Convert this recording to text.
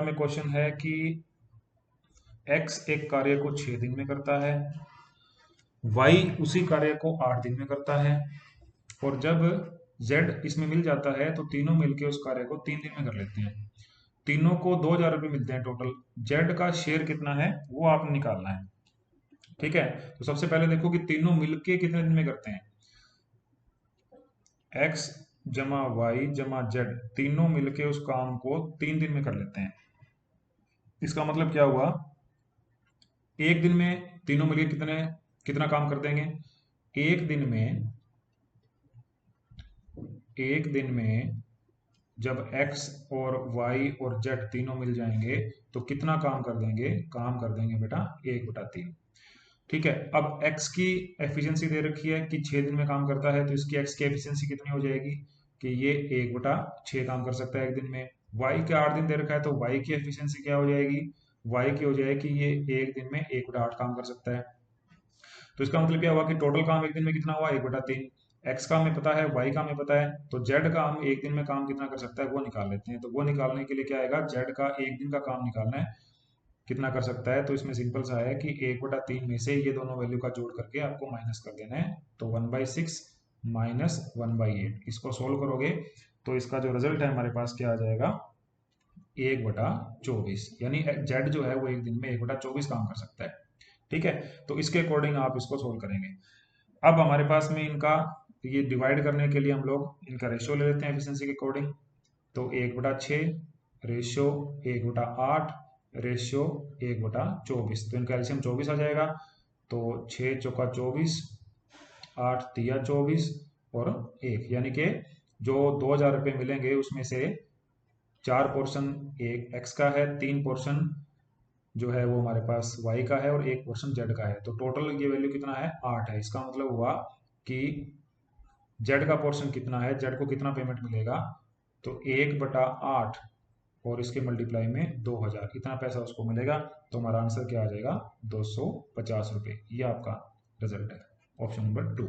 में क्वेश्चन है कि x एक कार्य को 6 दिन में करता है, y उसी कार्य को 8 दिन में करता है, और जब z इसमें मिल जाता है तो तीनों मिलके उस कार्य को 3 दिन में कर लेते हैं। तीनों को 2,000 रुपये मिलते हैं टोटल। z का शेयर कितना है वो आपने निकालना है। ठीक है, तो सबसे पहले देखो कि तीनों मिलके कितने दिन में करते हैं। x जमा वाई जमा जेड, तीनों मिलके उस काम को 3 दिन में कर लेते हैं। इसका मतलब क्या हुआ, एक दिन में तीनों मिलके कितना काम कर देंगे। एक दिन में जब x और y और z तीनों मिल जाएंगे तो कितना काम कर देंगे, काम कर देंगे बेटा 1/3। ठीक है, अब x की एफिशिएंसी दे रखी है कि 6 दिन में काम करता है, तो इसकी x की एफिशिएंसी कितनी हो जाएगी कि ये 1/6 काम कर सकता है एक दिन में। y के 8 दिन दे रखा है तो y की एफिशिएंसी क्या हो जाएगी, y की हो जाएगी कि ये एक दिन में 1/8 काम कर सकता है। तो इसका मतलब क्या हुआ कि टोटल काम एक दिन में कितना हुआ 1/3। एक्स का हमें पता है, वाई का हमें पता है, तो जेड का हम एक दिन में काम कितना कर सकता है वो निकाल लेते हैं। तो वो निकालने के लिए क्या आएगा, जेड का एक दिन का काम निकालना है कितना कर सकता है। तो इसमें सिंपल सा है कि 1/3 में से ये दोनों वैल्यू का जोड़ करके आपको माइनस कर देना है। तो 1/6 माइनस 1/8, इसको सोल्व करोगे तो इसका जो रिजल्ट है हमारे पास क्या आ जाएगा 1/24, यानी जेड जो है वो एक दिन में 1/24 काम कर सकता है। ठीक है, तो इसके अकॉर्डिंग आप इसको सोल्व करेंगे। अब हमारे पास में इनका ये डिवाइड करने के लिए हम लोग इनका रेशियो ले लेते हैं एफिशिएंसी के अकॉर्डिंग। तो 1/6 रेशियो 1/8 रेशियो 1/24, तो इनका एलसीएम 24 आ जाएगा। तो 6 चौका 24, 8 तिया 24 और 1, यानी कि जो 2,000 रुपये मिलेंगे उसमें से 4 पोर्शन एक एक्स का है, 3 पोर्शन जो है वो हमारे पास y का है और 1 पोर्शन z का है। तो टोटल ये वैल्यू कितना है 8 है। इसका मतलब हुआ कि z का पोर्शन कितना है, z को कितना पेमेंट मिलेगा, तो 1/8 और इसके मल्टीप्लाई में 2,000, इतना पैसा उसको मिलेगा। तो हमारा आंसर क्या आ जाएगा 250 रुपये। ये आपका रिजल्ट है, ऑप्शन नंबर 2।